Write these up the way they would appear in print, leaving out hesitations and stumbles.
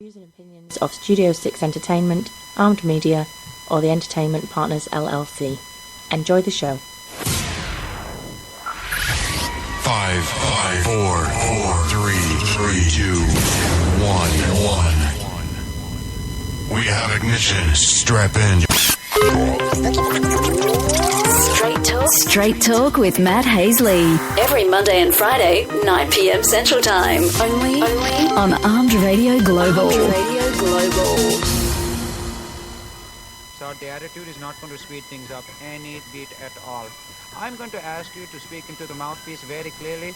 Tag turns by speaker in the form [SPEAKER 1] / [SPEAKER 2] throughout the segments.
[SPEAKER 1] Views and opinions of Studio 6 Entertainment, Armed Media, or the Entertainment Partners LLC. Enjoy the show.
[SPEAKER 2] 5, 4, 3, 2, 1. We have ignition. Strap in.
[SPEAKER 3] Straight Talk with Matt Hasley. Every Monday and Friday, 9 p.m. Central Time. Only on Armed Radio Global.
[SPEAKER 4] So the attitude is not going to speed things up any bit at all. I'm going to ask you to speak into the mouthpiece very clearly.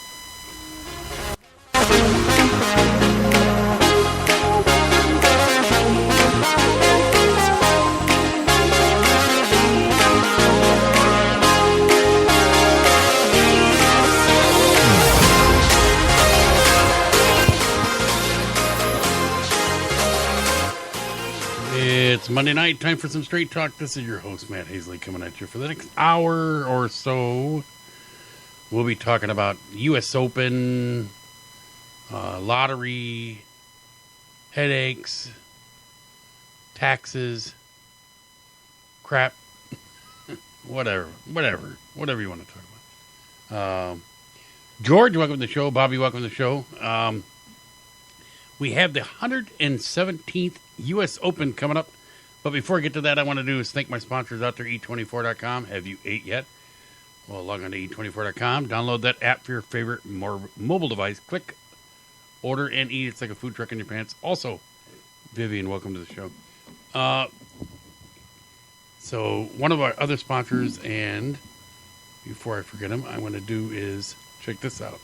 [SPEAKER 5] It's Monday night, time for some Straight Talk. This is your host, Matt Hasley, coming at you for the next hour or so. We'll be talking about U.S. Open, lottery, headaches, taxes, crap, whatever you want to talk about. George, welcome to the show. Bobby, welcome to the show. We have the 117th U.S. Open coming up. But before I get to that, I want to do is thank my sponsors out there, e24.com. Have you ate yet? Well, log on to e24.com. Download that app for your favorite mobile device. Click, order, and eat. It's like a food truck in your pants. Also, Vivian, welcome to the show. So one of our other sponsors, and before I forget them, I want to do is check this out.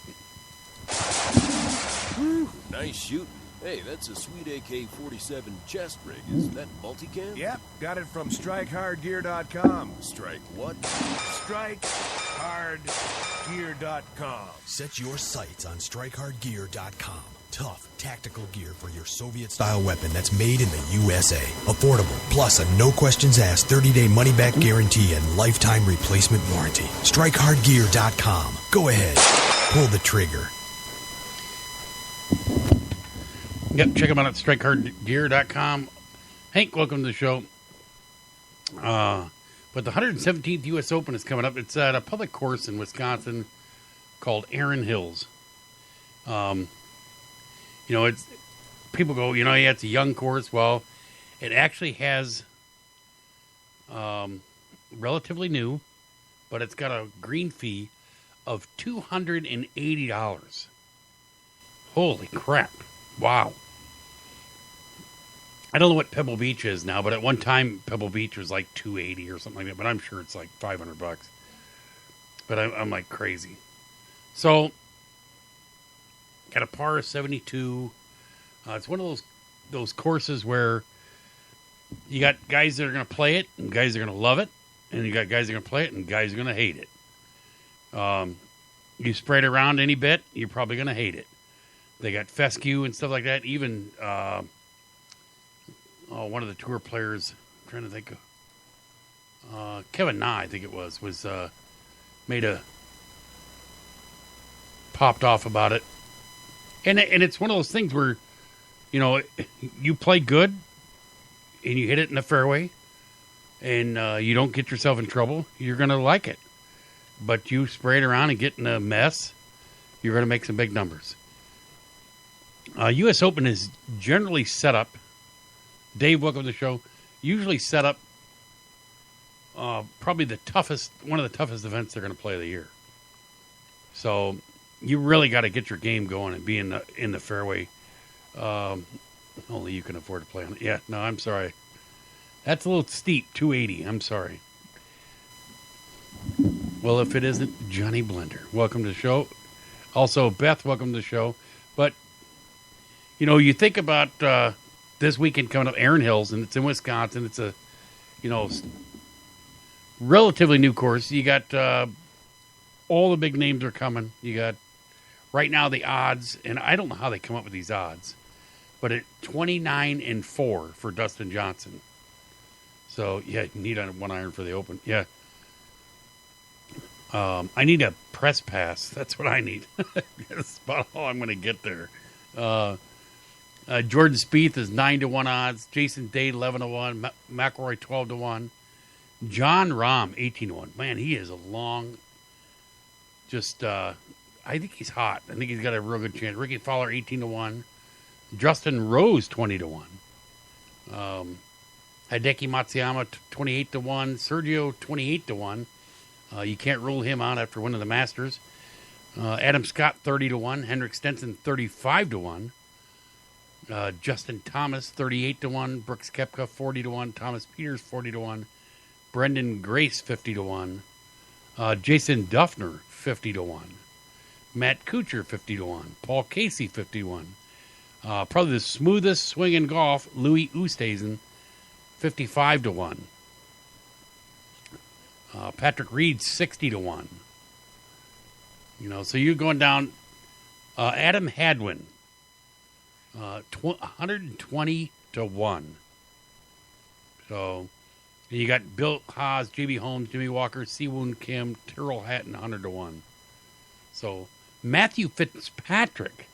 [SPEAKER 6] Nice shoot. Hey, that's a sweet AK-47 chest rig. Is that multicam?
[SPEAKER 7] Yep, got it from StrikeHardGear.com.
[SPEAKER 6] Strike what?
[SPEAKER 7] StrikeHardGear.com.
[SPEAKER 8] Set your sights on StrikeHardGear.com. Tough, tactical gear for your Soviet-style weapon that's made in the USA. Affordable, plus a no-questions-asked 30-day money-back guarantee and lifetime replacement warranty. StrikeHardGear.com. Go ahead. Pull the trigger.
[SPEAKER 5] Yep, check them out at StrikeHardGear.com. Hank, welcome to the show. But the 117th U.S. Open is coming up. It's at a public course in Wisconsin called Erin Hills. It's people go, yeah, it's a young course. Well, it actually has relatively new, but it's got a green fee of $280. Holy crap. Wow. I don't know what Pebble Beach is now, but at one time Pebble Beach was like $280 or something like that, but I'm sure it's like $500. But I'm like crazy. So, got a par of 72. It's one of those courses where you got guys that are going to play it and guys that are going to love it, and you got guys that are going to play it and guys that are going to hate it. You spread it around any bit, you're probably going to hate it. They got fescue and stuff like that. Even one of the tour players, I'm trying to think of, Kevin Na, I think it was popped off about it. And it's one of those things where, you play good and you hit it in the fairway and you don't get yourself in trouble, you're going to like it. But you spray it around and get in a mess, you're going to make some big numbers. U.S. Open is generally set up, Dave, welcome to the show, usually set up probably one of the toughest events they're going to play of the year. So you really got to get your game going and be in the fairway. Only you can afford to play on it. Yeah, no, I'm sorry. That's a little steep, 280. I'm sorry. Well, if it isn't Johnny Blender, welcome to the show. Also, Beth, welcome to the show. But you think about this weekend coming up, Erin Hills, and it's in Wisconsin. It's a, relatively new course. You got all the big names are coming. You got, right now, the odds, and I don't know how they come up with these odds, but at 29-4 for Dustin Johnson. So, yeah, you need a 1 iron for the Open. Yeah. I need a press pass. That's what I need. That's about all I'm going to get there. Jordan Spieth is 9-1 odds. Jason Day 11-1. McIlroy 12-1. John Rahm 18-1. Man, he is a long. Just, I think he's hot. I think he's got a real good chance. Ricky Fowler 18-1. Justin Rose 20-1. Hideki Matsuyama 28-1. Sergio 28-1. You can't rule him out after winning the Masters. Adam Scott 30-1. Henrik Stenson 35-1. Justin Thomas 38-1. Brooks Koepka 40-1. Thomas Peters 40-1. Brendan Grace 50-1. Jason Duffner 50-1. Matt Kuchar 50-1. Paul Casey 51. Probably the smoothest swing in golf, Louis Oosthuizen 55-1. Patrick Reed 60-1. So you're going down. Adam Hadwin 120-1. So you got Bill Haas, J.B. Holmes, Jimmy Walker, Siwoo Kim, Tyrrell Hatton 100-1. So Matthew Fitzpatrick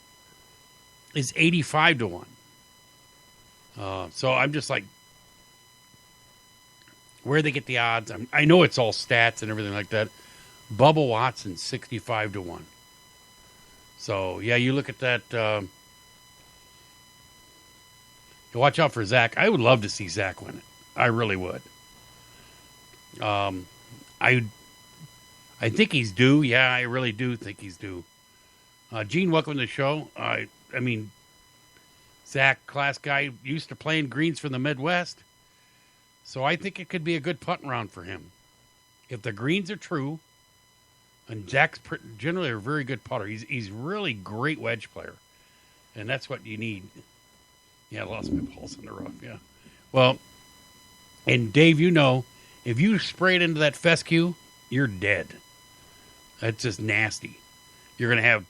[SPEAKER 5] is 85-1. So I'm just like, where they get the odds? I know it's all stats and everything like that. Bubba Watson 65-1. So yeah, you look at that. Watch out for Zach. I would love to see Zach win it. I really would. I think he's due. Yeah, I really do think he's due. Gene, welcome to the show. I mean, Zach, class guy, used to playing greens from the Midwest. So I think it could be a good putting round for him. If the greens are true, and Zach's generally a very good putter. He's really great wedge player. And that's what you need. Yeah, I lost my pulse in the rough, yeah. Well, and Dave, if you spray it into that fescue, you're dead. That's just nasty. You're going to have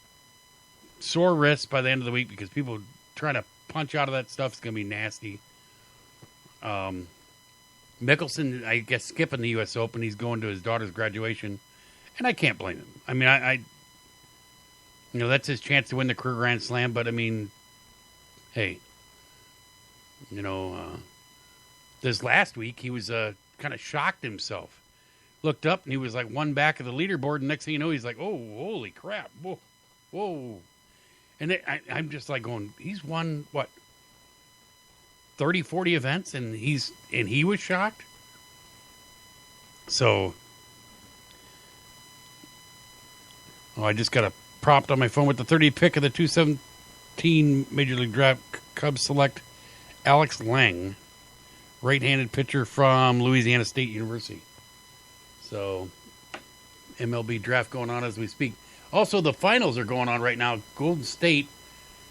[SPEAKER 5] sore wrists by the end of the week because people trying to punch out of that stuff is going to be nasty. Mickelson, I guess, skipping the U.S. Open. He's going to his daughter's graduation, and I can't blame him. I mean, I that's his chance to win the career Grand Slam, but, I mean, hey, this last week he was kind of shocked himself. Looked up, and he was like one back of the leaderboard, and next thing you know, he's like, oh, holy crap, whoa. And I'm just like going, he's won, 30, 40 events, and he was shocked? So, I just got a prompt on my phone with the 30th pick of the 2017 Major League Draft. Cubs select Alex Lang, right-handed pitcher from Louisiana State University. So, MLB draft going on as we speak. Also, the finals are going on right now. Golden State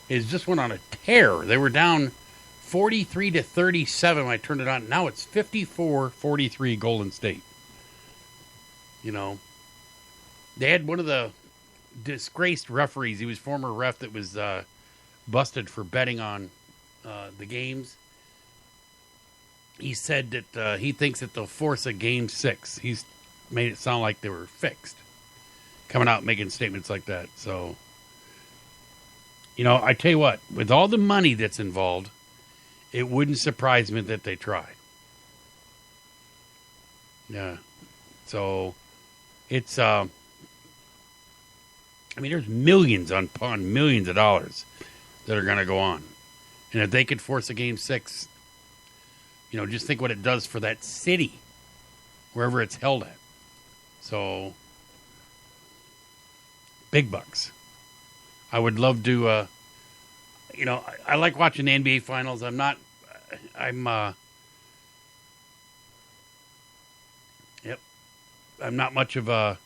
[SPEAKER 5] is just went on a tear. They were down 43-37 when I turned it on. Now it's 54-43 Golden State. They had one of the disgraced referees. He was former ref that was busted for betting on the games. He said that he thinks that they'll force a Game 6. He's made it sound like they were fixed. Coming out making statements like that. So, I tell you what, with all the money that's involved, it wouldn't surprise me that they try. Yeah. So, it's, there's millions upon millions of dollars that are going to go on. And if they could force a Game 6, just think what it does for that city, wherever it's held at. So, big bucks. I would love to, I like watching the NBA Finals. I'm not much of a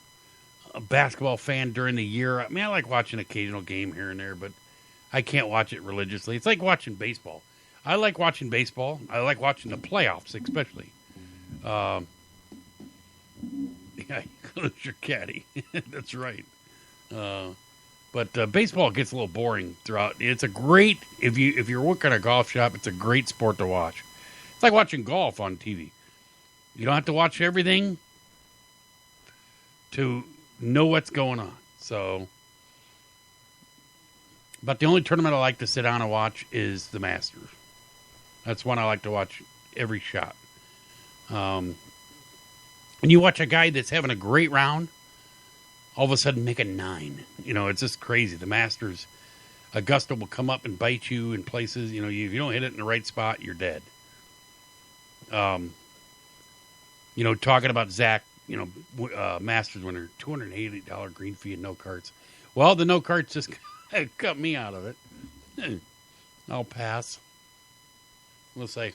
[SPEAKER 5] basketball fan during the year. I mean, I like watching an occasional game here and there, but I can't watch it religiously. It's like watching baseball. I like watching baseball. I like watching the playoffs, especially. Yeah, close your caddy. That's right. But baseball gets a little boring throughout. It's a great, if you're working at a golf shop, it's a great sport to watch. It's like watching golf on TV. You don't have to watch everything to know what's going on. So, But the only tournament I like to sit down and watch is the Masters. That's one I like to watch every shot. And you watch a guy that's having a great round, all of a sudden make a 9. You know, it's just crazy. The Masters, Augusta will come up and bite you in places. You know, if you don't hit it in the right spot, you're dead. You know, talking about Zach, you know, Masters winner, $280 green fee and no carts. Well, the no carts just cut me out of it. I'll pass. We'll say,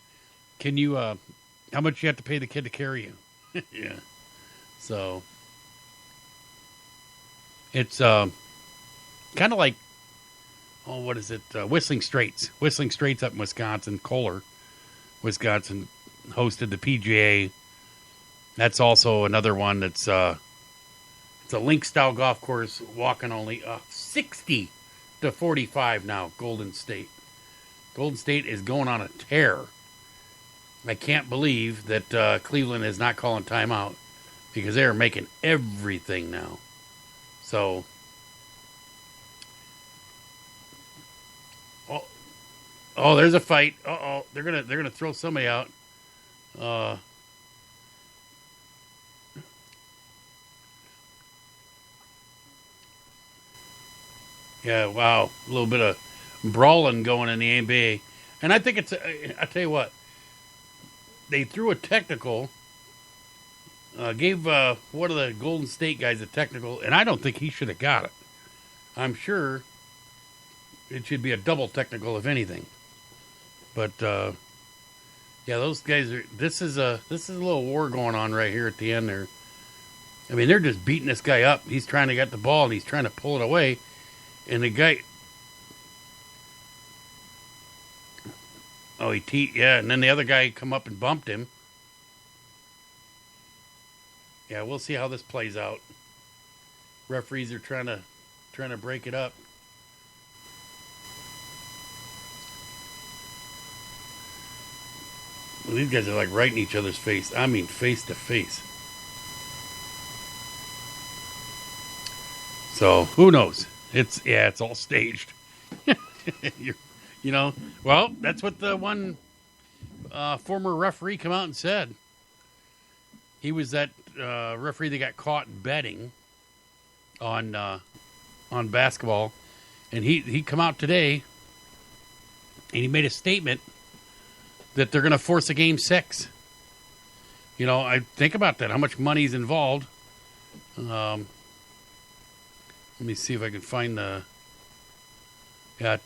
[SPEAKER 5] can you, how much you have to pay the kid to carry you? Yeah. So, it's kind of like, what is it? Whistling Straits. Whistling Straits up in Wisconsin. Kohler, Wisconsin, hosted the PGA. That's also another one that's, it's a link-style golf course, walking only 60 to 45 now, Golden State. Golden State is going on a tear. I can't believe that Cleveland is not calling timeout because they are making everything now. So, oh, there's a fight. They're gonna throw somebody out. Yeah, wow, a little bit of brawling going in the NBA, and I think it's. I tell you what, they threw a technical. Gave one of the Golden State guys a technical, and I don't think he should have got it. I'm sure it should be a double technical, if anything. But yeah, those guys are. This is a little war going on right here at the end there. I mean, they're just beating this guy up. He's trying to get the ball, and he's trying to pull it away, and the guy. Oh, yeah, and then the other guy come up and bumped him. Yeah, we'll see how this plays out. Referees are trying to break it up. Well, these guys are like right in each other's face. I mean, face to face. So who knows? It's all staged. You know, well, that's what the one former referee come out and said. He was that referee that got caught betting on basketball, and he come out today and he made a statement that they're going to force a game 6. You know, I think about that. How much money is involved? Let me see if I can find the. Yeah,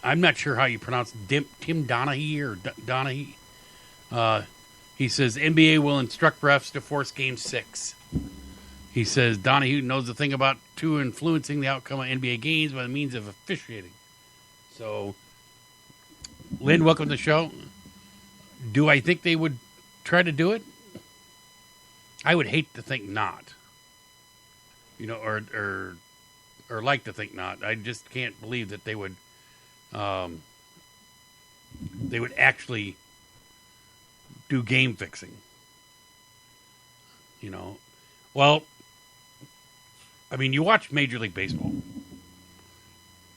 [SPEAKER 5] I'm not sure how you pronounce Tim Donaghy or Donaghy. He says NBA will instruct refs to force Game 6. He says Donahue knows the thing about influencing the outcome of NBA games by the means of officiating. So, Lynn, welcome to the show. Do I think they would try to do it? I would hate to think not. You know, or like to think not. I just can't believe that they would actually do game fixing. You know, well, I mean, you watch Major League Baseball,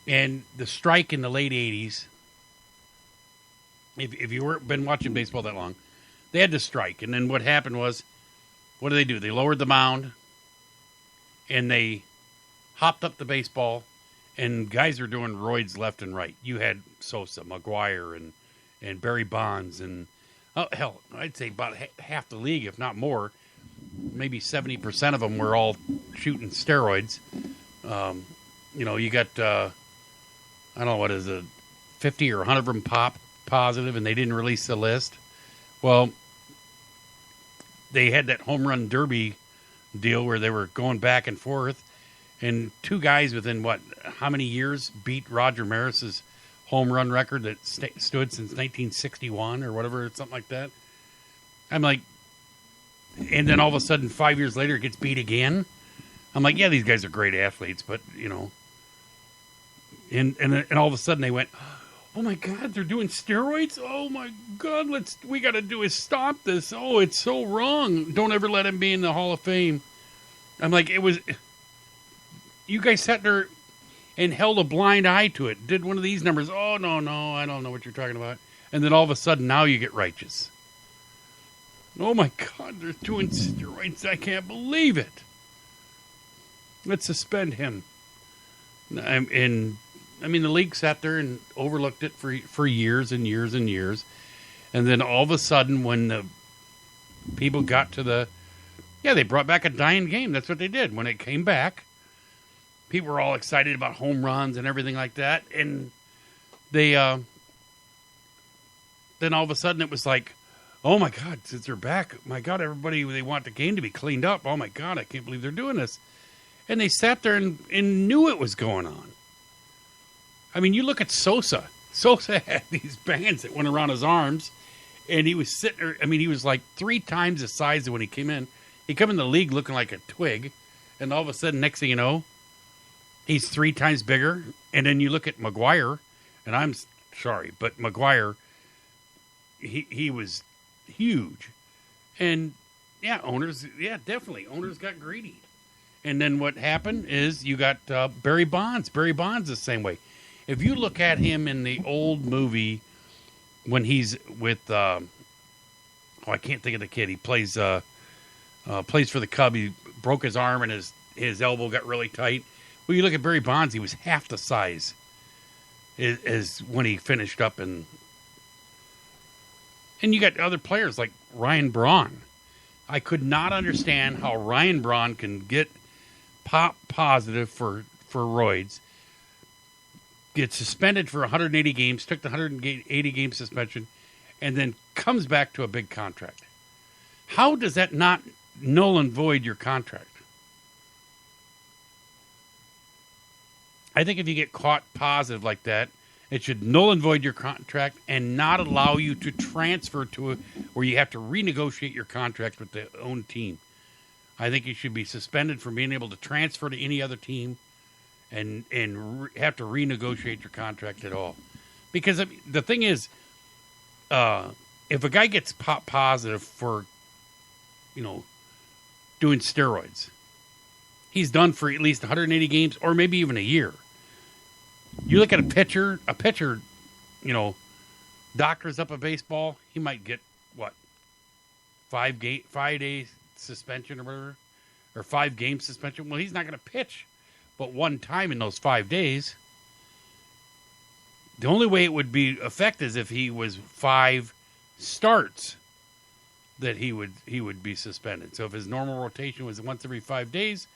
[SPEAKER 5] and the strike in the late 80s, if you weren't been watching baseball that long, they had the strike, and then what happened was, what do? They lowered the mound, and they hopped up the baseball, and guys were doing roids left and right. You had Sosa, McGuire, and Barry Bonds, and hell, I'd say about half the league, if not more, maybe 70% of them were all shooting steroids. You know, you got, I don't know, what is it, 50 or 100 of them positive, and they didn't release the list. Well, they had that home run derby deal where they were going back and forth, and two guys within, how many years beat Roger Maris's home run record that stood since 1961 or whatever, something like that. I'm like, and then all of a sudden 5 years later it gets beat again. I'm like, yeah, these guys are great athletes, but you know, and all of a sudden they went, oh my God, they're doing steroids. Oh my God, we got to do is stop this. Oh, it's so wrong. Don't ever let him be in the Hall of Fame. I'm like, you guys sat there. and held a blind eye to it. Did one of these numbers. Oh, no, I don't know what you're talking about. And then all of a sudden, now you get righteous. Oh, my God, they're doing steroids. I can't believe it. Let's suspend him. And I mean, the league sat there and overlooked it for years and years and years. And then all of a sudden, when the people got to they brought back a dying game. That's what they did. When it came back, people were all excited about home runs and everything like that. And they, then all of a sudden it was like, oh my God, since they're back, my God, everybody, they want the game to be cleaned up. Oh my God, I can't believe they're doing this. And they sat there and knew it was going on. I mean, you look at Sosa. Sosa had these bands that went around his arms, and he was sitting there. I mean, he was like 3 times the size of when he came in. He come in the league looking like a twig, and all of a sudden, next thing you know, he's 3 times bigger. And then you look at McGuire, and I'm sorry, but McGuire, he was huge. And, definitely, owners got greedy. And then what happened is you got Barry Bonds. Barry Bonds the same way. If you look at him in the old movie when he's with, I can't think of the kid. He plays for the Cubs. He broke his arm and his elbow got really tight. Well, you look at Barry Bonds, he was half the size as when he finished up. And you got other players like Ryan Braun. I could not understand how Ryan Braun can get pop positive for roids, get suspended for 180 games, took the 180 game suspension, and then comes back to a big contract. How does that not null and void your contract? I think if you get caught positive like that, it should null and void your contract and not allow you to transfer to where you have to renegotiate your contract with the own team. I think you should be suspended from being able to transfer to any other team and have to renegotiate your contract at all. Because the thing is, if a guy gets positive for, doing steroids, he's done for at least 180 games or maybe even a year. You look at a pitcher, doctors up a baseball, he might get, 5 day suspension or whatever, or 5 game suspension. Well, he's not going to pitch but one time in those 5 days. The only way it would be effective is if he was 5 starts that he would be suspended. So if his normal rotation was once every 5 days,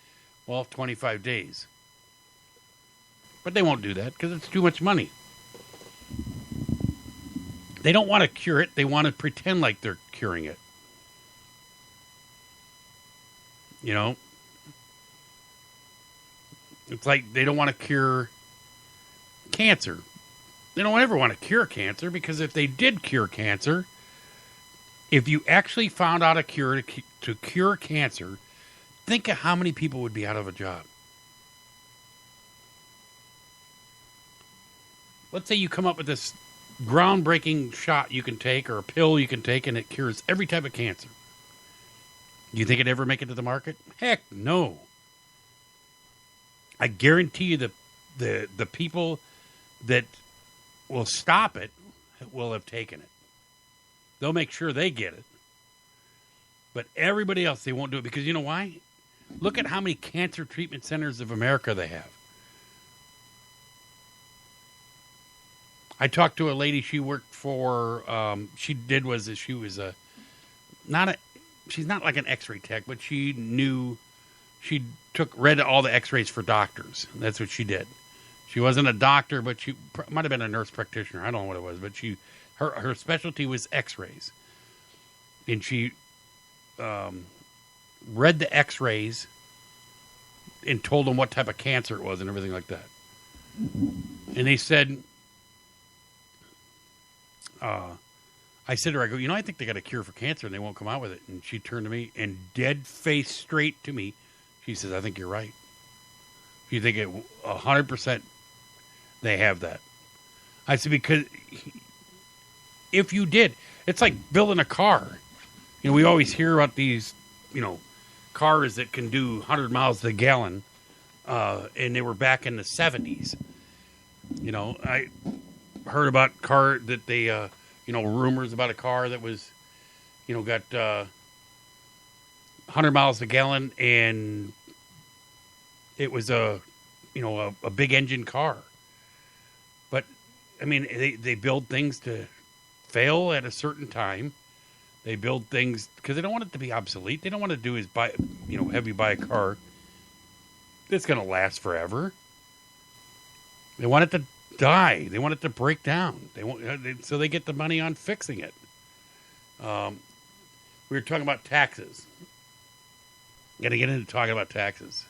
[SPEAKER 5] 25 days. But they won't do that because it's too much money. They don't want to cure it. They want to pretend like they're curing it. It's like they don't want to cure cancer. They don't ever want to cure cancer because if they did cure cancer, if you actually found out a cure to cure cancer, think of how many people would be out of a job. Let's say you come up with this groundbreaking shot you can take or a pill you can take and it cures every type of cancer. Do you think it'd ever make it to the market? Heck, no. I guarantee you the people that will stop it will have taken it. They'll make sure they get it. But everybody else, they won't do it because you know why? Look at how many cancer treatment centers of America they have. I talked to a lady. She worked for. She's not like an X-ray tech, but she knew. She read all the X-rays for doctors. That's what she did. She wasn't a doctor, but she might have been a nurse practitioner. I don't know what it was, but her specialty was X-rays, and she read the X-rays and told them what type of cancer it was and everything like that. And they said. I said to her, I go, I think they got a cure for cancer and they won't come out with it. And she turned to me and dead face straight to me. She says, I think you're right. You think 100% they have that. I said, because if you did, it's like building a car. We always hear about these, cars that can do 100 miles to the gallon. and they were back in the 70s. I heard about car that they, rumors about a car that was, got 100 miles a gallon, and it was a big engine car. But, I mean, they build things to fail at a certain time. They build things because they don't want it to be obsolete. They don't want to do is have you buy a car that's going to last forever. They want it to die. They want it to break down. So they get the money on fixing it. We were talking about taxes. Got to get into talking about taxes.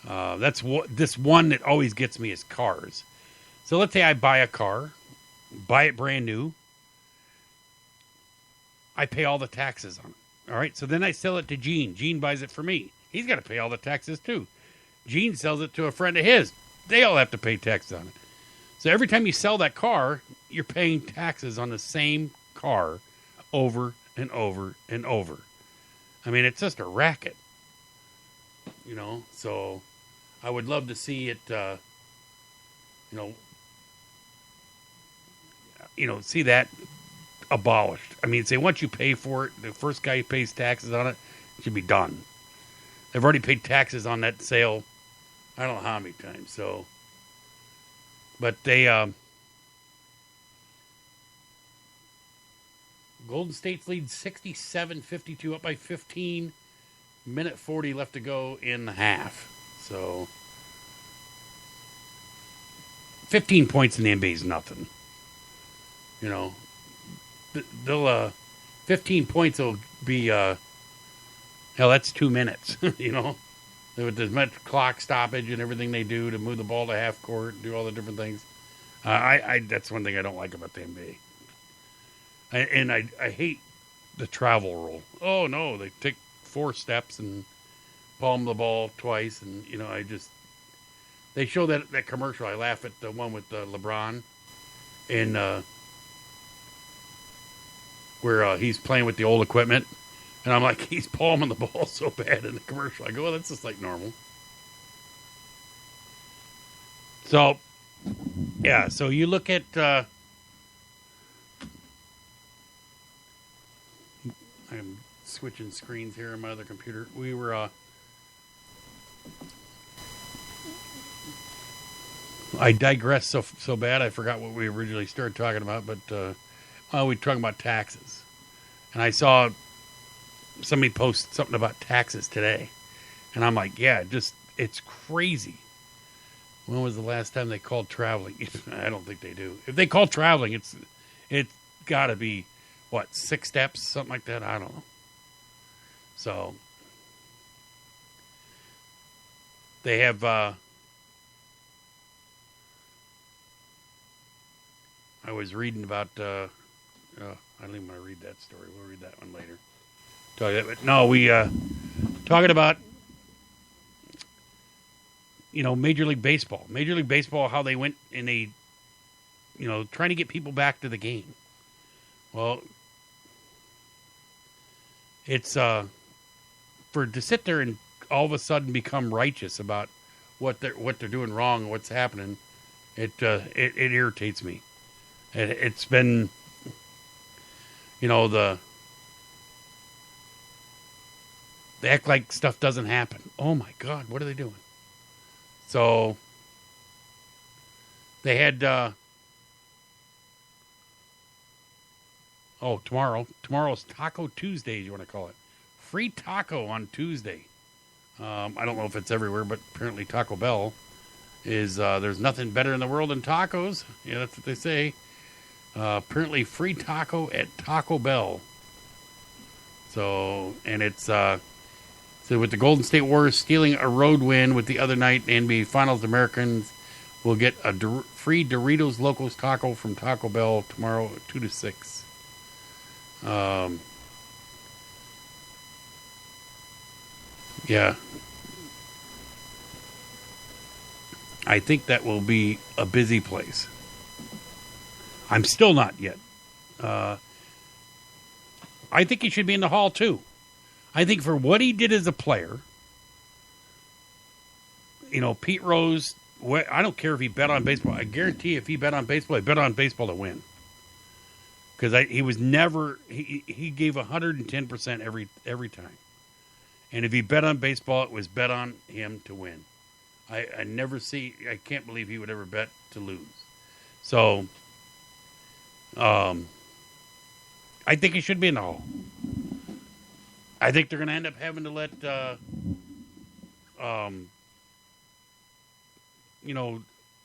[SPEAKER 5] That's this one that always gets me is cars. So let's say I buy a car, buy it brand new. I pay all the taxes on it. All right. So then I sell it to Gene. Gene buys it for me. He's got to pay all the taxes too. Gene sells it to a friend of his. They all have to pay taxes on it. So every time you sell that car, you're paying taxes on the same car over and over and over. I mean, it's just a racket. So I would love to see it, see that abolished. I mean, say once you pay for it, the first guy who pays taxes on it should be done. They've already paid taxes on that sale, I don't know how many times. So, but they, Golden State's lead 67-52, up by 15. Minute 40 left to go in the half. So 15 points in the NBA is nothing. They'll 15 points will be hell, that's 2 minutes. With as much clock stoppage and everything they do to move the ball to half court, do all the different things. I that's one thing I don't like about the NBA. I hate the travel rule. Oh no, they take 4 steps and palm the ball twice, and they show that commercial. I laugh at the one with LeBron, and where he's playing with the old equipment, and I'm like, he's palming the ball so bad in the commercial. I go, well, that's just like normal. So, yeah. So you look at. I'm switching screens here on my other computer. We were, I digressed so bad I forgot what we originally started talking about, but we were talking about taxes. And I saw somebody post something about taxes today. And I'm like, yeah, it's crazy. When was the last time they called traveling? I don't think they do. If they call traveling, it's got to be, 6 steps, something like that? I don't know. So, they have, I was reading about, I don't even want to read that story. We'll read that one later. We talking about, Major League Baseball. Major League Baseball, how they went and they, trying to get people back to the game. Well, it's to sit there and all of a sudden become righteous about what they're doing wrong and what's happening. It irritates me. It's been, they act like stuff doesn't happen. Oh my God, what are they doing? So they had tomorrow's Taco Tuesday, you want to call it. Free taco on Tuesday. I don't know if it's everywhere, but apparently Taco Bell is, there's nothing better in the world than tacos. Yeah, that's what they say. Apparently free taco at Taco Bell. So, and it's, so with the Golden State Warriors stealing a road win with the other night, NBA Finals, Americans will get a free Doritos Locos taco from Taco Bell tomorrow, 2 to 6. Yeah. I think that will be a busy place. I'm still not yet. I think he should be in the Hall, too. I think for what he did as a player, Pete Rose, I don't care if he bet on baseball. I guarantee if he bet on baseball, he bet on baseball to win. Because he was never, he gave 110% every time. And if he bet on baseball, it was bet on him to win. I can't believe he would ever bet to lose. So, I think he should be in the Hall. I think they're going to end up having to let,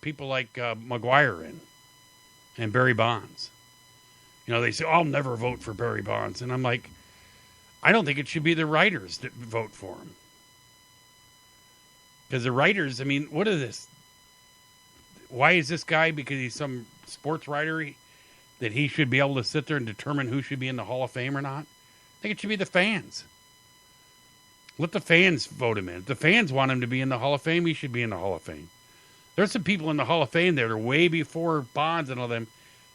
[SPEAKER 5] people like McGuire in and Barry Bonds. They say, I'll never vote for Barry Bonds. And I'm like, I don't think it should be the writers that vote for him. Because the writers, what is this? Why is this guy, because he's some sports writer, that he should be able to sit there and determine who should be in the Hall of Fame or not? I think it should be the fans. Let the fans vote him in. If the fans want him to be in the Hall of Fame, he should be in the Hall of Fame. There's some people in the Hall of Fame that are way before Bonds and all them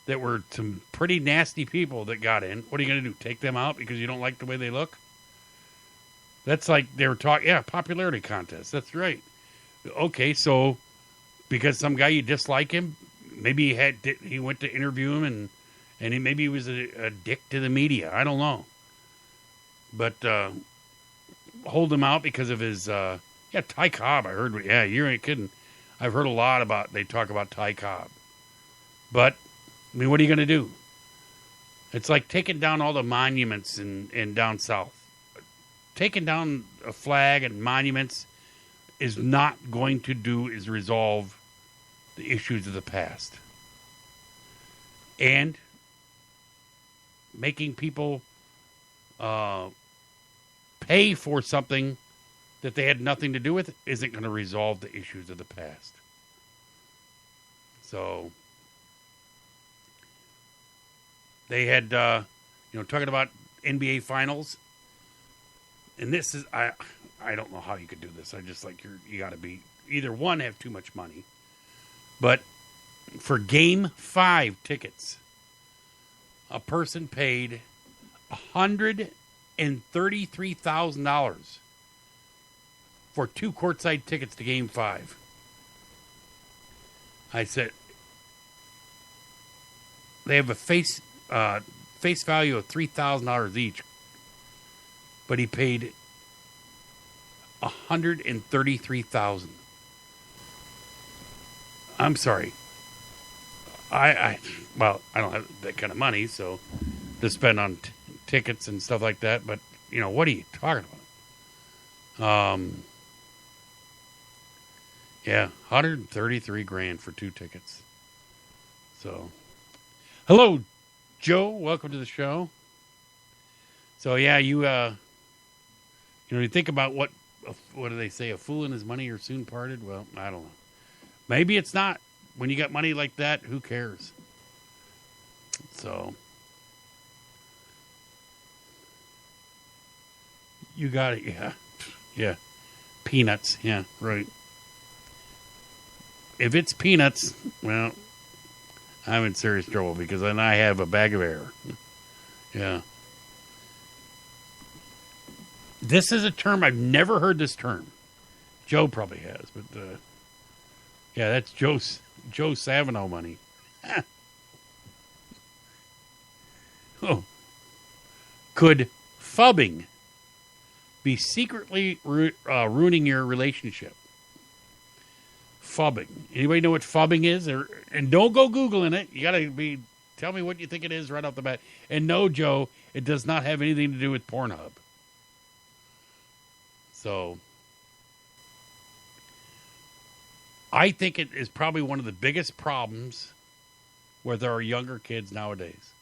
[SPEAKER 5] that were some pretty nasty people that got in. What are you going to do? Take them out because you don't like the way they look? That's like they were talking, popularity contest. That's right. Okay, so because some guy you dislike him, maybe he went to interview him and maybe he was a dick to the media. I don't know. But hold him out because of his, Ty Cobb. I heard, you ain't kidding. I've heard a lot they talk about Ty Cobb. But, what are you going to do? It's like taking down all the monuments in down south. Taking down a flag and monuments is not going to resolve the issues of the past. And making people pay for something that they had nothing to do with isn't going to resolve the issues of the past. So they had, talking about NBA Finals. And this is, I don't know how you could do this. I just like, you got to be, either one, have too much money. But for Game 5 tickets, a person paid $133,000 for 2 courtside tickets to Game 5. I said, they have a face value of $3,000 each, but he paid $133,000. I'm sorry. I don't have that kind of money, so to spend on tickets and stuff like that. But what are you talking about? $133,000 for 2 tickets. So, hello, Joe. Welcome to the show. So you think about what do they say? A fool and his money are soon parted. Well, I don't know. Maybe it's not. When you got money like that, who cares? So you got it. Yeah. Peanuts. Yeah, right. If it's peanuts, well, I'm in serious trouble because then I have a bag of air. Yeah. This is a term, I've never heard this term. Joe probably has, but that's Joe Savino money. Oh. Could phubbing be secretly ruining your relationship? Phubbing. Anybody know what phubbing is? And don't go Googling it. You got to tell me what you think it is right off the bat. And no, Joe, it does not have anything to do with Pornhub. So, I think it is probably one of the biggest problems with our younger kids nowadays.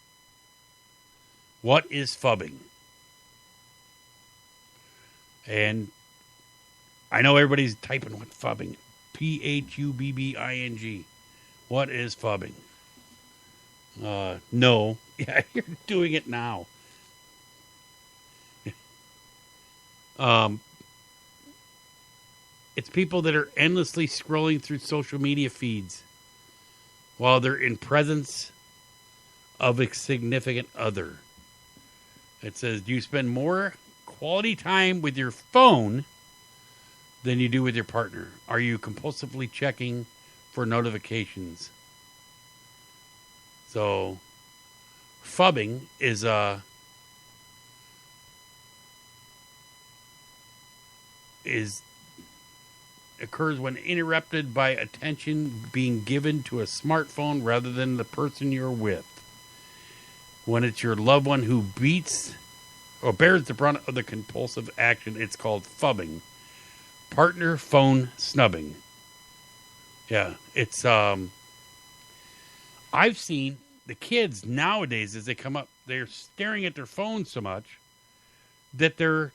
[SPEAKER 5] What is phubbing? And I know everybody's typing what phubbing. Phubbing. What is phubbing? No. Yeah, you're doing it now. It's people that are endlessly scrolling through social media feeds while they're in presence of a significant other. It says, do you spend more quality time with your phone than you do with your partner? Are you compulsively checking for notifications? So, phubbing occurs when interrupted by attention being given to a smartphone rather than the person you're with. When it's your loved one who beats or bears the brunt of the compulsive action, it's called phubbing. Partner phone snubbing. Yeah, it's I've seen the kids nowadays as they come up, they're staring at their phones so much that they're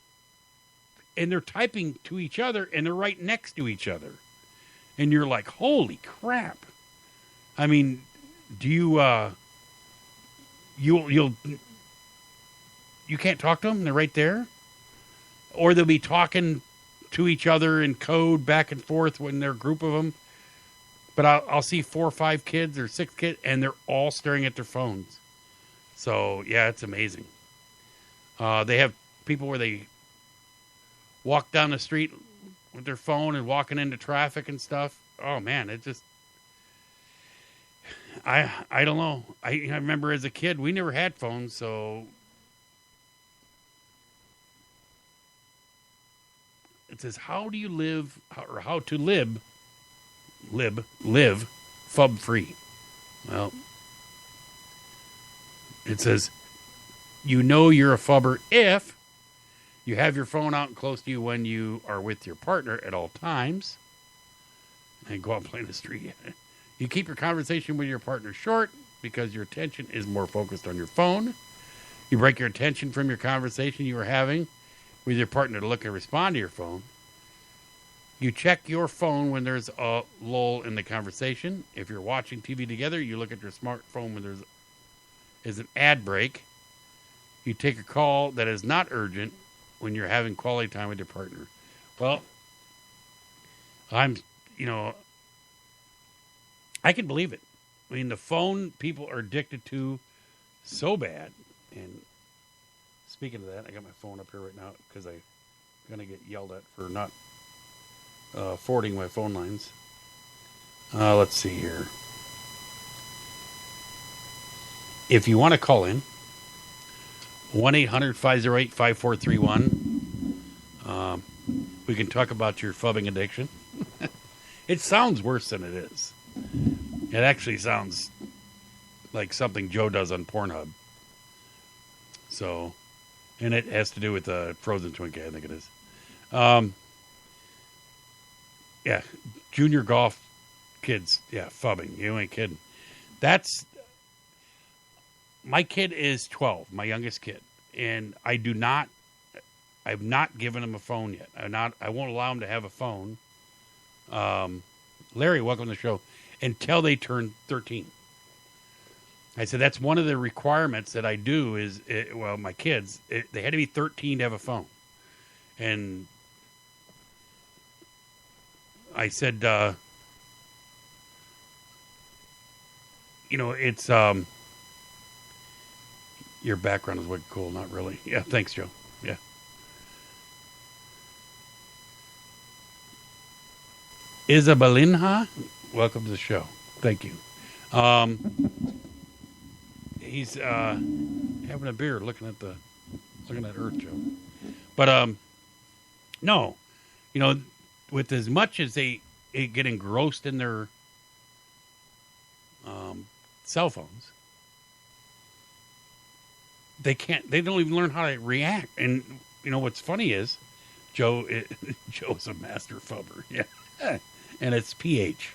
[SPEAKER 5] typing to each other and they're right next to each other. And you're like, holy crap. I mean, do you you can't talk to them? They're right there. Or they'll be talking to each other in code back and forth when they're a group of them. But I'll see 4 or 5 kids or 6 kids, and they're all staring at their phones. So, yeah, it's amazing. They have people where they walk down the street with their phone and walking into traffic and stuff. Oh, man, it just... I don't know. I remember as a kid, we never had phones, so it says, how do you live, or how to live phub free? Well, it says, you know you're a phubber if you have your phone out and close to you when you are with your partner at all times and go out and play in the street. You keep your conversation with your partner short because your attention is more focused on your phone. You break your attention from your conversation you are having with your partner to look and respond to your phone. You check your phone when there's a lull in the conversation. If you're watching TV together, you look at your smartphone when there's an ad break. You take a call that is not urgent when you're having quality time with your partner. Well, I can believe it. I mean, the phone people are addicted to so bad. And speaking of that, I got my phone up here right now because I'm going to get yelled at for not forwarding my phone lines. Let's see here. If you want to call in, 1-800-508-5431. We can talk about your phubbing addiction. It sounds worse than it is. It actually sounds like something Joe does on Pornhub. So, and it has to do with Frozen Twinkie, I think it is. Yeah, junior golf kids. Yeah, phubbing. You ain't kidding. My kid is 12, my youngest kid. And I've not given him a phone yet. I won't allow him to have a phone. Larry, welcome to the show. Until they turn 13. I said that's one of the requirements that I do is, my kids, they had to be 13 to have a phone. And I said, it's, your background is wicked cool. Not really. Yeah, thanks, Joe. Yeah. Isabelinha, welcome to the show. Thank you. He's having a beer, looking at Earth, Joe. But no, with as much as they get engrossed in their cell phones, they don't even learn how to react. And what's funny is Joe's a master phubber. Yeah. And it's PH.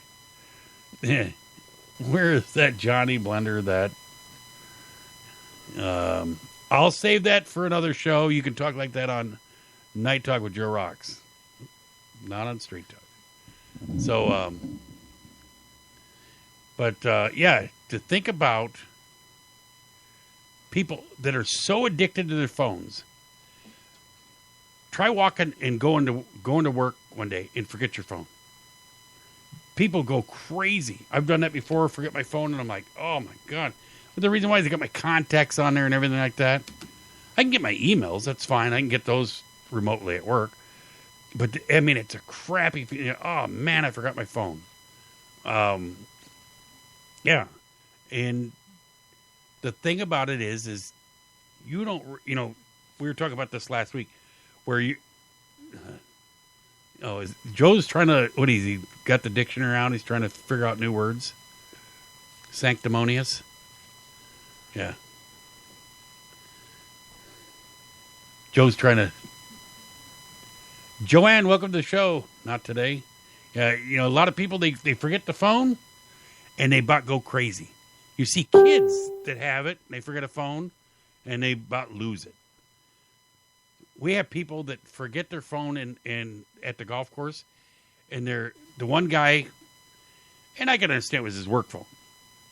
[SPEAKER 5] Where is that Johnny Blender that I'll save that for another show. You can talk like that on Night Talk with Joe Rocks. Not on Street Talk. So to think about people that are so addicted to their phones. Try walking and going to work one day and forget your phone. People go crazy. I've done that before, forget my phone, and I'm like, oh my God. But the reason why is I got my contacts on there and everything like that. I can get my emails, that's fine. I can get those remotely at work. But, I mean, it's a crappy feeling. Oh, man, I forgot my phone. Yeah. And the thing about it is you don't, we were talking about this last week where Joe's trying to, he got the dictionary out. He's trying to figure out new words. Sanctimonious. Yeah. Joe's trying to. Joanne, welcome to the show. Not today. A lot of people, they forget the phone and they about go crazy. You see kids that have it, they forget a phone and they about lose it. We have people that forget their phone and at the golf course, and the one guy, and I can understand it was his work phone.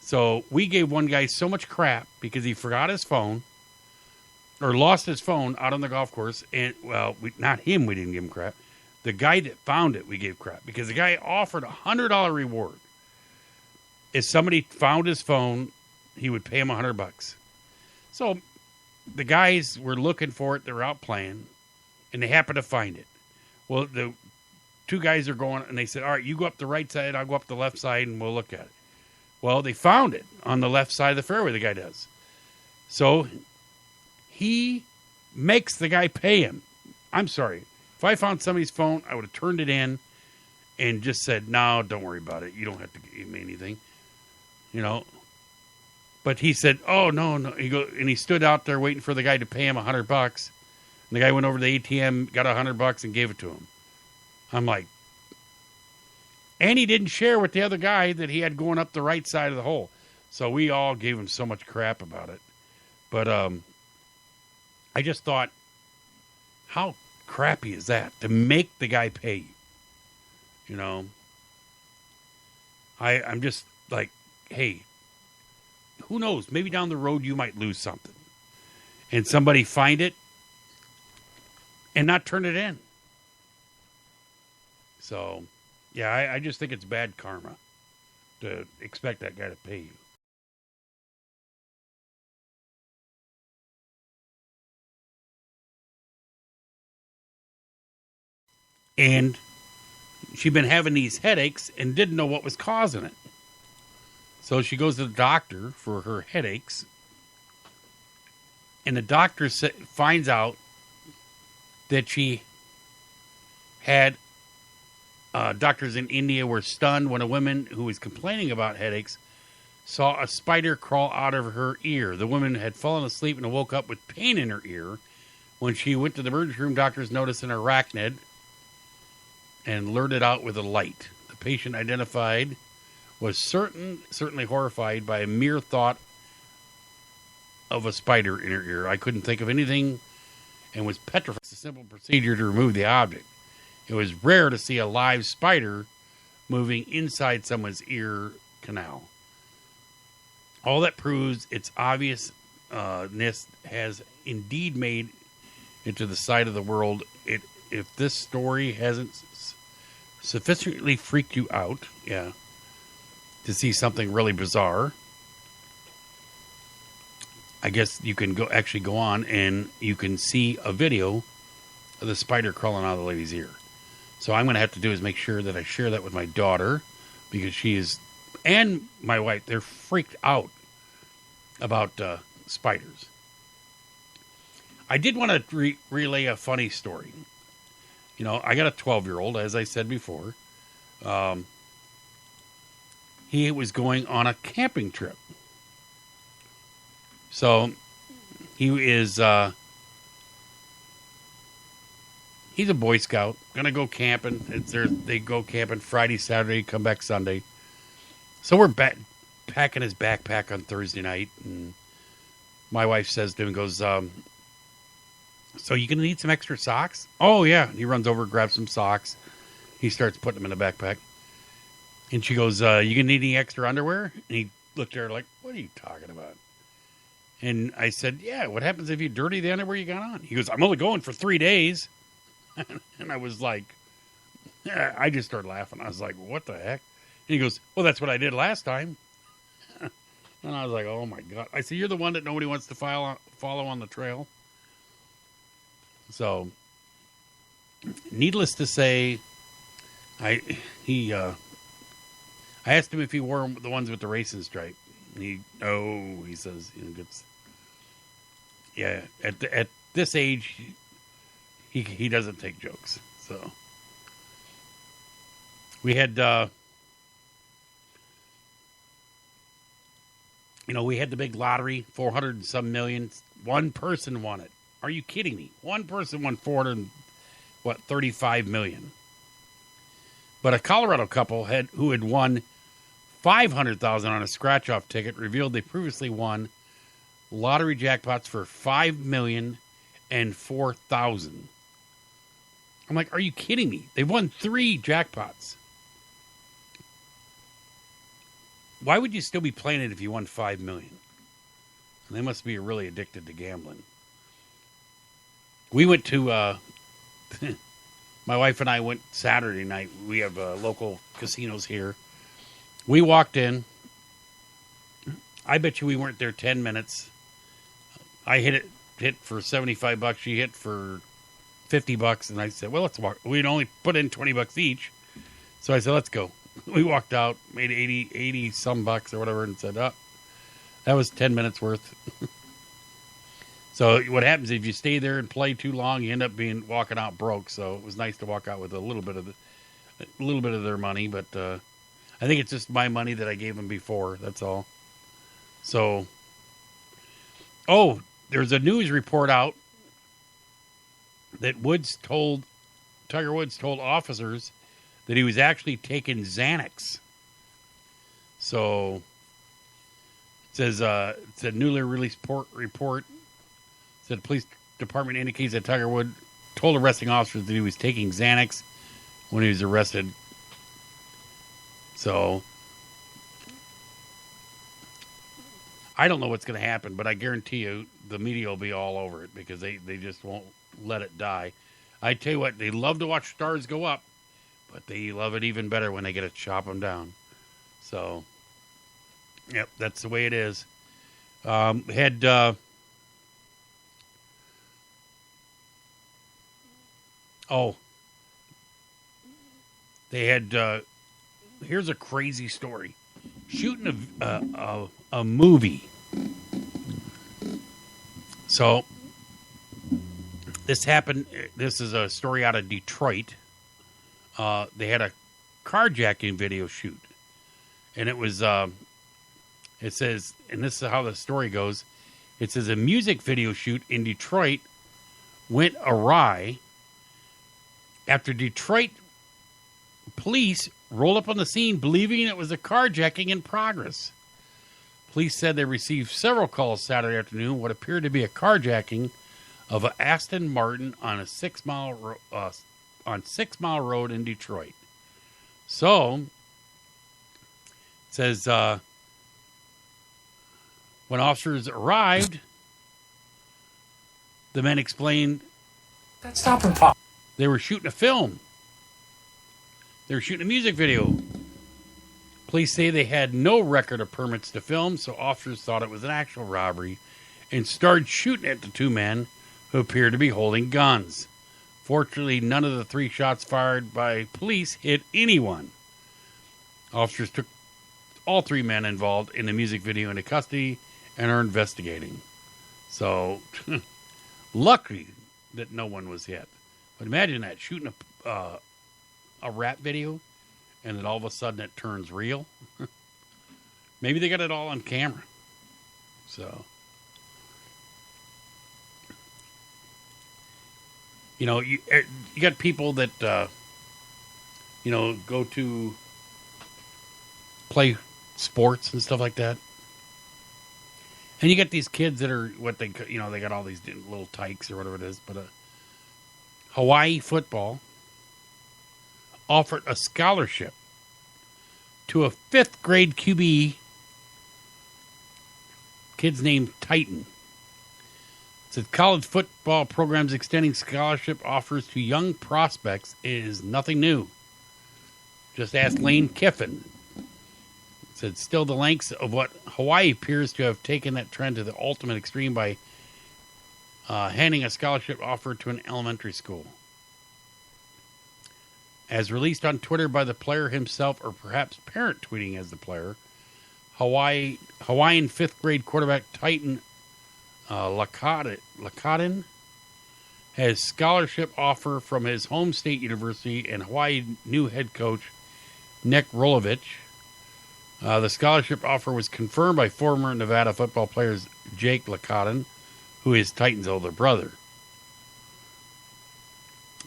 [SPEAKER 5] So we gave one guy so much crap because he forgot his phone or lost his phone out on the golf course. And, not him, we didn't give him crap. The guy that found it, we gave crap because the guy offered a $100 reward. If somebody found his phone, he would pay him $100. So the guys were looking for it. They were out playing, and they happened to find it. Well, the two guys are going, and they said, all right, you go up the right side, I'll go up the left side, and we'll look at it. Well, they found it on the left side of the fairway, the guy does. So he makes the guy pay him. I'm sorry. If I found somebody's phone, I would have turned it in and just said, no, don't worry about it. You don't have to give me anything. But he said, oh, no. And he stood out there waiting for the guy to pay him $100. And the guy went over to the ATM, got $100 and gave it to him. I'm like, and he didn't share with the other guy that he had going up the right side of the hole. So we all gave him so much crap about it. But I just thought, how crappy is that to make the guy pay you? I'm just like, hey, who knows? Maybe down the road you might lose something. And somebody find it and not turn it in. So, yeah, I just think it's bad karma to expect that guy to pay you. And she'd been having these headaches and didn't know what was causing it. So she goes to the doctor for her headaches. And the doctor finds out that she had, doctors in India were stunned when a woman who was complaining about headaches saw a spider crawl out of her ear. The woman had fallen asleep and woke up with pain in her ear. When she went to the emergency room, doctors noticed an arachnid and lured it out with a light. The patient identified was certainly horrified by a mere thought of a spider in her ear. I couldn't think of anything and was petrified. It's a simple procedure to remove the object. It was rare to see a live spider moving inside someone's ear canal. All that proves its obviousness has indeed made it to the side of the world. If this story hasn't sufficiently freaked you out, to see something really bizarre, I guess you can go on and you can see a video of the spider crawling out of the lady's ear. So I'm going to have to do is make sure that I share that with my daughter, because she is, and my wife, they're freaked out about spiders. I did want to relay a funny story. I got a 12-year-old, as I said before. He was going on a camping trip. So he is, he's a Boy Scout, going to go camping. They go camping Friday, Saturday, come back Sunday. So we're packing his backpack on Thursday night, and my wife says to him, goes, so you going to need some extra socks? Oh, yeah. He runs over, grabs some socks. He starts putting them in the backpack. And she goes, you going to need any extra underwear? And he looked at her like, what are you talking about? And I said, yeah, what happens if you dirty the underwear you got on? He goes, I'm only going for 3 days. And I was like, I just started laughing. I was like, what the heck? And he goes, well, that's what I did last time. And I was like, oh, my God. I said, you're the one that nobody wants to follow on the trail. So needless to say, I asked him if he wore the ones with the racing stripe. He says, at this age, he doesn't take jokes. So we had, we had the big lottery, 400 and some million. One person won it. Are you kidding me? One person won 35 million. But a Colorado couple who had won $500,000 on a scratch-off ticket revealed they previously won lottery jackpots for $5 million and $4,000. I'm like, are you kidding me? They won 3 jackpots. Why would you still be playing it if you won $5 million? And they must be really addicted to gambling. We went to, my wife and I went Saturday night. We have local casinos here. We walked in. I bet you we weren't there 10 minutes. I hit for $75. She hit for $50. And I said, well, let's walk. We'd only put in $20 each. So I said, let's go. We walked out, made 80 some bucks or whatever, and said, that was 10 minutes worth. So what happens if you stay there and play too long, you end up walking out broke. So it was nice to walk out with a little bit of their money, but I think it's just my money that I gave them before. That's all. So, there's a news report out that Tiger Woods told officers that he was actually taking Xanax. So it says it's a newly released report. Said the police department indicates that Tiger Woods told arresting officers that he was taking Xanax when he was arrested. So I don't know what's going to happen, but I guarantee you the media will be all over it because they just won't let it die. I tell you what, they love to watch stars go up, but they love it even better when they get to chop them down. So, yep, that's the way it is. They had, here's a crazy story. Shooting a movie. So, this happened, this is a story out of Detroit. They had a carjacking video shoot. And it was, it says, and this is how the story goes. It says a music video shoot in Detroit went awry after Detroit police rolled up on the scene believing it was a carjacking in progress. Police said they received several calls Saturday afternoon what appeared to be a carjacking of an Aston Martin on a 6 Mile Road in Detroit. So, it says when officers arrived, the men explained they were shooting a film. They were shooting a music video. Police say they had no record of permits to film, so officers thought it was an actual robbery and started shooting at the 2 men who appeared to be holding guns. Fortunately, none of the 3 shots fired by police hit anyone. Officers took all 3 men involved in the music video into custody and are investigating. So, lucky that no one was hit. But imagine that, shooting a rap video and then all of a sudden it turns real. Maybe they got it all on camera. So, you got people that, go to play sports and stuff like that. And you get these kids that are they got all these little tykes or whatever it is. But Hawaii football offered a scholarship to a 5th grade QB, kid's named Titan. It said college football programs extending scholarship offers to young prospects is nothing new. Just ask Lane Kiffin. It said still the lengths of what Hawaii appears to have taken that trend to the ultimate extreme by handing a scholarship offer to an elementary school. As released on Twitter by the player himself, or perhaps parent tweeting as the player, Hawaiian fifth-grade quarterback Titan Lakaden has scholarship offer from his home state university and Hawaii new head coach Nick Rolovich. The scholarship offer was confirmed by former Nevada football player Jake Lakaden, who is Titan's older brother.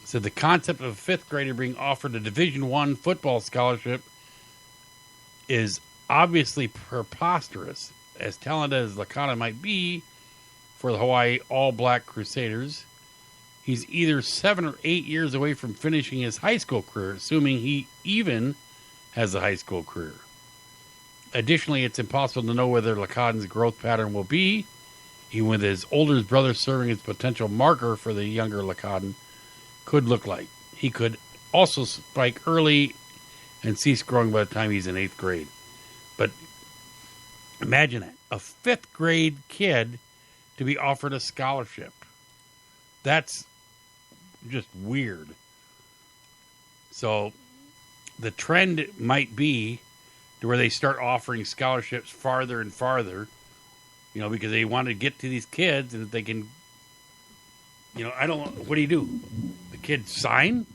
[SPEAKER 5] Said the concept of a fifth grader being offered a Division I football scholarship is obviously preposterous. As talented as Lakaden might be for the Hawaii All Black Crusaders, he's either 7 or 8 years away from finishing his high school career, assuming he even has a high school career. Additionally, it's impossible to know whether Lakaden's growth pattern will be, even with his older brother serving as potential marker for the younger Lakaden, could look like. He could also spike early and cease growing by the time he's in 8th grade. But imagine that. A 5th grade kid to be offered a scholarship. That's just weird. So the trend might be to where they start offering scholarships farther and farther, because they want to get to these kids, and if they can, what do you do? The kid sign?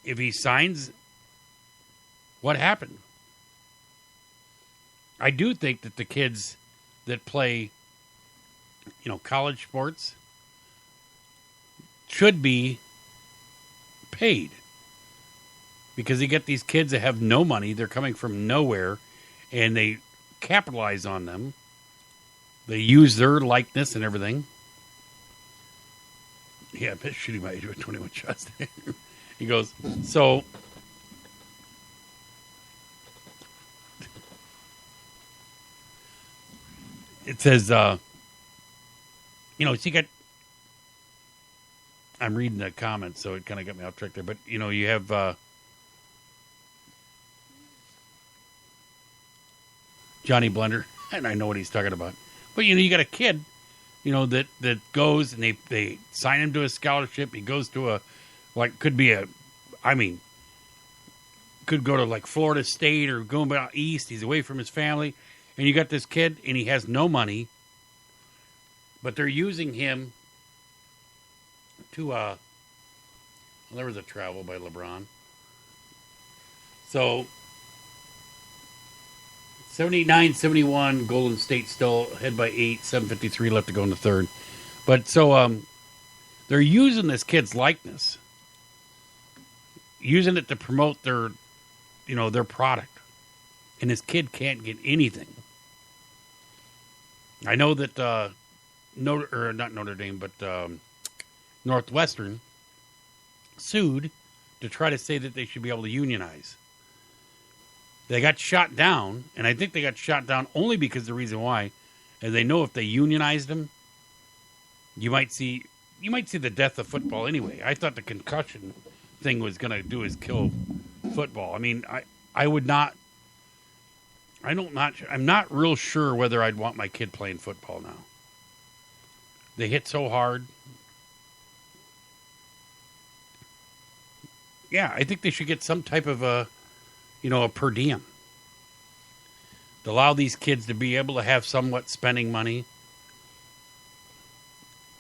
[SPEAKER 5] If he signs, what happened? I do think that the kids that play, college sports should be paid. Because you get these kids that have no money, they're coming from nowhere, and they capitalize on them. They use their likeness and everything. Yeah, I'm shooting my age with 21 shots. He goes, so it says, so you got, I'm reading the comments, so it kind of got me off track there, but, you have, Johnny Blender, and I know what he's talking about. But, you got a kid, that goes and they sign him to a scholarship. He goes to could go to Florida State or going out east. He's away from his family. And you got this kid and he has no money. But they're using him to, there was a travel by LeBron. So 79-71, Golden State still ahead by 8, 7:53 left to go in the third. But so they're using this kid's likeness, using it to promote their product, and this kid can't get anything. I know that not Notre Dame, but Northwestern sued to try to say that they should be able to unionize. They got shot down, and I think they got shot down only because the reason why is they know if they unionized them, you might see the death of football anyway. I thought the concussion thing was going to do is kill football. I mean, I'm not real sure whether I'd want my kid playing football now. They hit so hard. Yeah, I think they should get some type of a per diem. To allow these kids to be able to have somewhat spending money.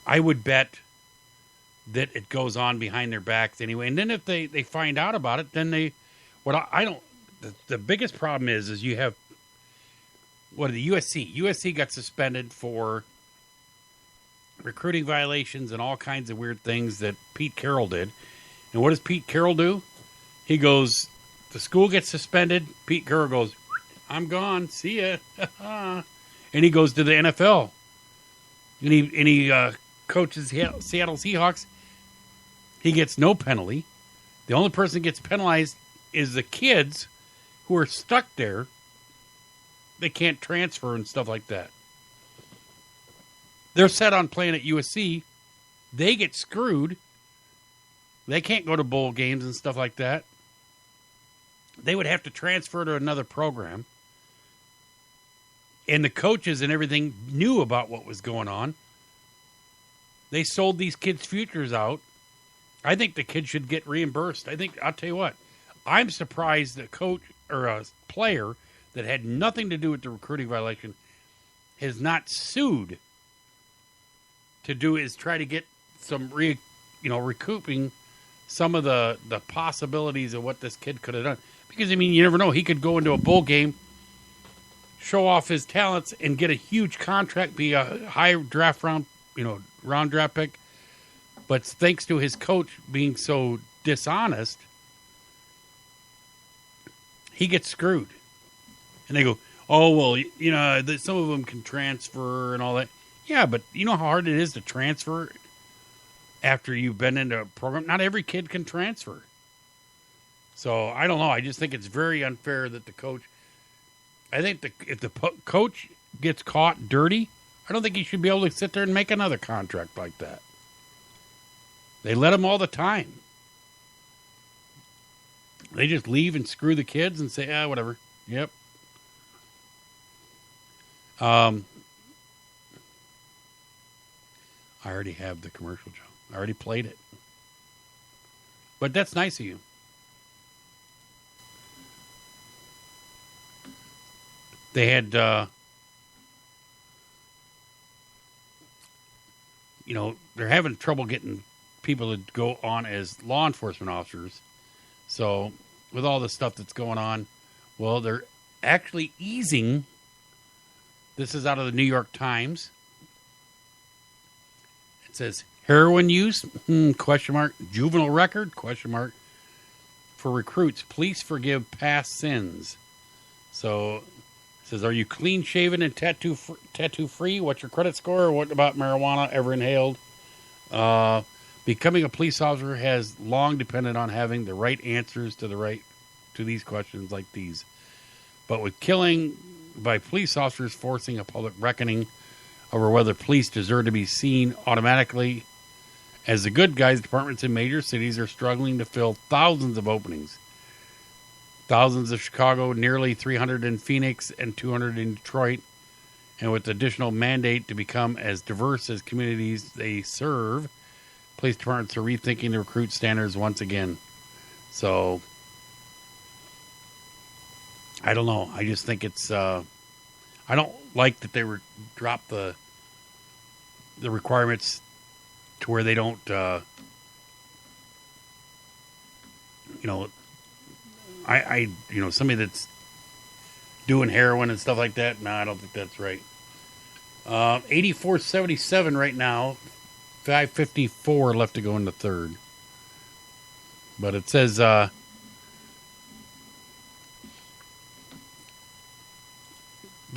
[SPEAKER 5] I would bet that it goes on behind their backs anyway. And then if they find out about it, then the biggest problem is you have, the USC? USC got suspended for recruiting violations and all kinds of weird things that Pete Carroll did. And what does Pete Carroll do? He goes, the school gets suspended. Pete Carroll goes, I'm gone. See ya. And he goes to the NFL. And he coaches Seattle Seahawks. He gets no penalty. The only person that gets penalized is the kids who are stuck there. They can't transfer and stuff like that. They're set on playing at USC. They get screwed. They can't go to bowl games and stuff like that. They would have to transfer to another program. And the coaches and everything knew about what was going on. They sold these kids' futures out I think the kid should get reimbursed. I'll tell you what, I'm surprised that coach or a player that had nothing to do with the recruiting violation has not sued try to get some recouping some of the possibilities of what this kid could have done. Because, I mean, you never know. He could go into a bowl game, show off his talents, and get a huge contract, be a high draft round draft pick. But thanks to his coach being so dishonest, he gets screwed. And they go, oh, well, some of them can transfer and all that. Yeah, but you know how hard it is to transfer after you've been in a program? Not every kid can transfer. So, I don't know. I just think it's very unfair that the coach... I think if the coach gets caught dirty, I don't think he should be able to sit there and make another contract like that. They let him all the time. They just leave and screw the kids and say, whatever. Yep. I already have the commercial, Joe. I already played it. But that's nice of you. They had, they're having trouble getting people to go on as law enforcement officers. So, with all the stuff that's going on, well, they're actually easing. This is out of the New York Times. It says, heroin use, question mark, juvenile record, question mark, for recruits. Police forgive past sins. So, it says, are you clean-shaven and tattoo-free? What's your credit score? What about marijuana ever inhaled? Becoming a police officer has long depended on having the right answers to these questions like these. But with killing by police officers forcing a public reckoning over whether police deserve to be seen automatically as the good guys, departments in major cities are struggling to fill thousands of openings. Thousands of Chicago, nearly 300 in Phoenix, and 200 in Detroit. And with the additional mandate to become as diverse as communities they serve, police departments are rethinking the recruit standards once again. So, I don't know. I just think it's... I don't like that they dropped the requirements to where they don't... somebody that's doing heroin and stuff like that, no, I don't think that's right. 84-77 right now. 5:54 left to go in the third. But it says the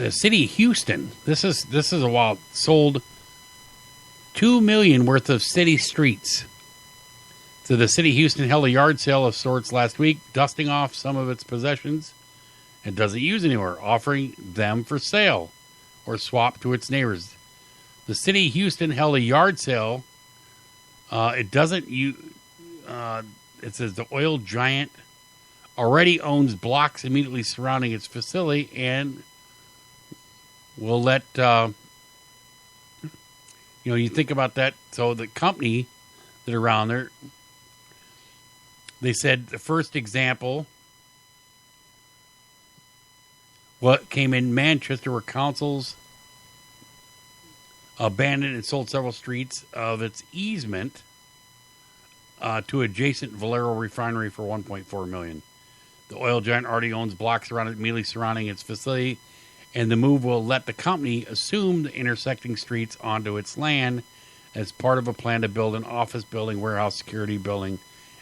[SPEAKER 5] city of Houston, this is a wild, sold $2 million worth of city streets. So the city of Houston held a yard sale of sorts last week, dusting off some of its possessions it doesn't use anymore, offering them for sale or swap to its neighbors. The city of Houston held a yard sale. It says the oil giant already owns blocks immediately surrounding its facility and will let, you think about that. So the company that are around there, they said the first example, what came in Manchester, where councils abandoned and sold several streets of its easement to adjacent Valero refinery for $1.4 million. The oil giant already owns blocks immediately surrounding its facility, and the move will let the company assume the intersecting streets onto its land as part of a plan to build an office building, warehouse, security building,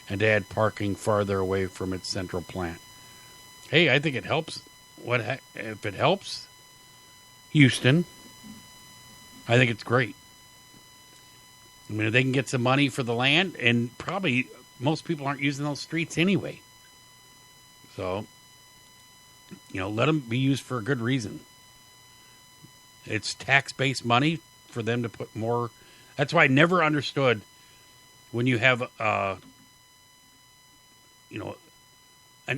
[SPEAKER 5] and to add parking farther away from its central plant. Hey, I think it helps. If it helps Houston, I think it's great. I mean, if they can get some money for the land, and probably most people aren't using those streets anyway. So, let them be used for a good reason. It's tax-based money for them to put more. That's why I never understood when you have, an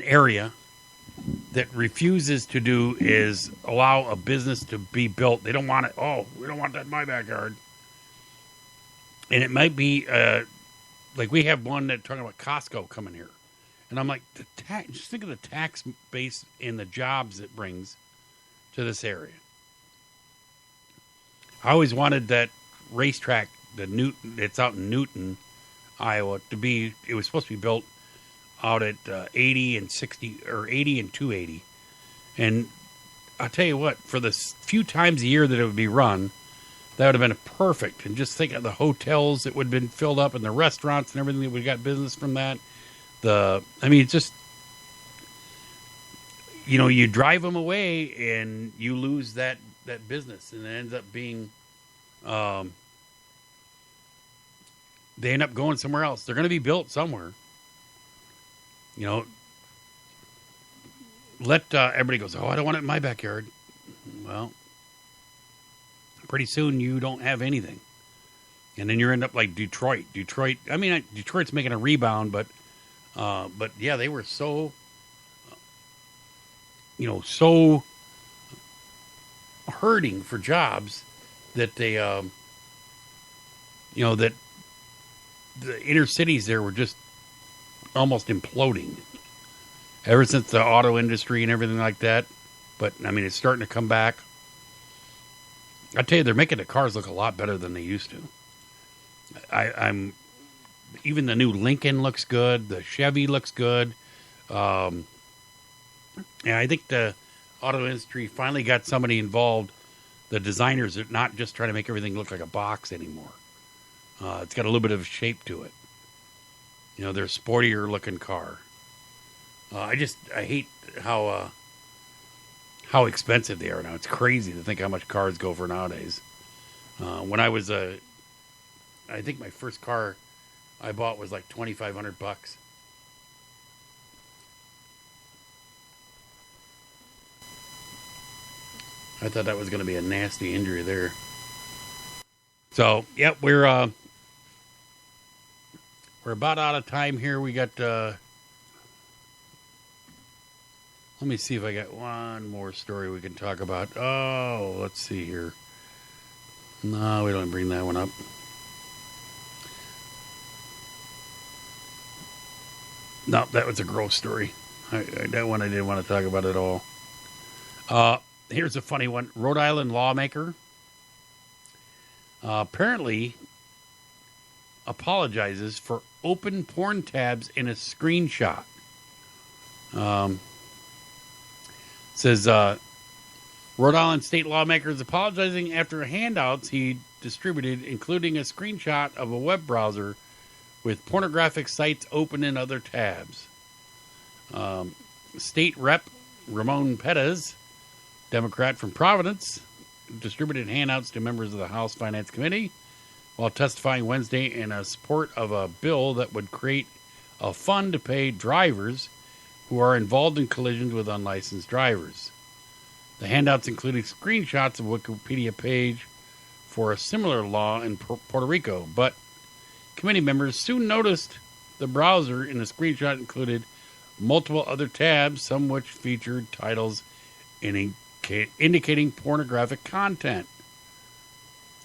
[SPEAKER 5] area that refuses to do is allow a business to be built. They don't want it. Oh, we don't want that in my backyard. And it might be like we have one that talking about Costco coming here. And I'm like, just think of the tax base and the jobs it brings to this area. I always wanted that racetrack, the Newton, it's out in Newton, Iowa, it was supposed to be built out at 80 and 60, or 80 and 280. And I'll tell you what, for the few times a year that it would be run, that would have been perfect. And just think of the hotels that would have been filled up and the restaurants and everything that we got business from that. It's just, you drive them away and you lose that business, and it ends up being, they end up going somewhere else. They're going to be built somewhere. Everybody goes, oh, I don't want it in my backyard. Well, pretty soon you don't have anything. And then you end up like Detroit. Detroit's making a rebound, but yeah, they were so hurting for jobs that they, that the inner cities there were just almost imploding ever since the auto industry and everything like that. But it's starting to come back. I tell you, they're making the cars look a lot better than they used to. Even the new Lincoln looks good. The Chevy looks good. And I think the auto industry finally got somebody involved. The designers are not just trying to make everything look like a box anymore. It's got a little bit of shape to it. They're a sportier looking car. I hate how expensive they are now. It's crazy to think how much cars go for nowadays. When I was I think my first car I bought was like $2,500. I thought that was going to be a nasty injury there. So, yep, we're about out of time here. We got, let me see if I got one more story we can talk about. Oh, let's see here. No, we don't bring that one up. No, that was a gross story. That one I didn't want to talk about at all. Here's a funny one. Rhode Island lawmaker apparently apologizes for open porn tabs in a screenshot. Says Rhode Island state lawmaker is apologizing after handouts he distributed, including a screenshot of a web browser with pornographic sites open in other tabs. State Rep Ramon Perez, Democrat from Providence, distributed handouts to members of the House Finance Committee while testifying Wednesday in support of a bill that would create a fund to pay drivers who are involved in collisions with unlicensed drivers. The handouts included screenshots of a Wikipedia page for a similar law in Puerto Rico, but committee members soon noticed the browser in the screenshot included multiple other tabs, some which featured titles indicating pornographic content.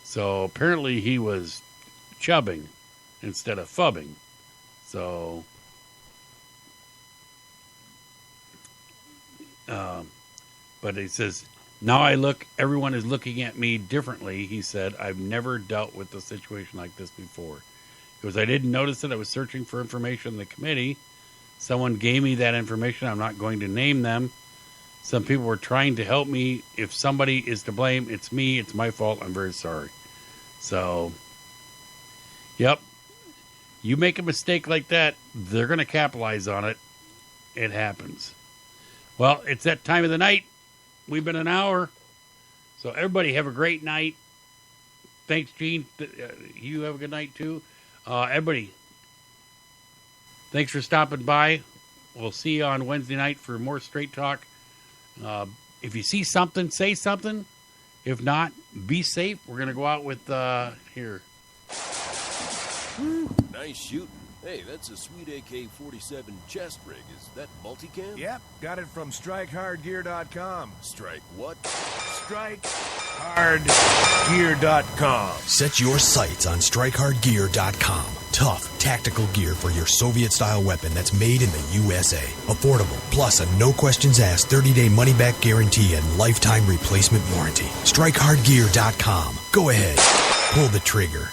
[SPEAKER 5] So apparently he was chubbing instead of phubbing. So, but he says, now everyone is looking at me differently. He said, I've never dealt with a situation like this before. He goes, I didn't notice it. I was searching for information in the committee. Someone gave me that information. I'm not going to name them. Some people were trying to help me. If somebody is to blame, it's me. It's my fault. I'm very sorry. So, yep. You make a mistake like that, they're going to capitalize on it. It happens. Well, it's that time of the night. We've been an hour. So, everybody have a great night. Thanks, Gene. You have a good night, too. Everybody, thanks for stopping by. We'll see you on Wednesday night for more Straight Talk. If you see something, say something. If not, be safe. We're going to go out with, here.
[SPEAKER 6] Nice shooting. Hey, that's a sweet AK-47 chest rig. Is that multicam?
[SPEAKER 7] Yep, got it from StrikeHardGear.com.
[SPEAKER 6] Strike what?
[SPEAKER 7] StrikeHardGear.com.
[SPEAKER 8] Set your sights on StrikeHardGear.com. Tough, tactical gear for your Soviet-style weapon that's made in the USA. Affordable, plus a no-questions-asked 30-day money-back guarantee and lifetime replacement warranty. StrikeHardGear.com. Go ahead. Pull the trigger.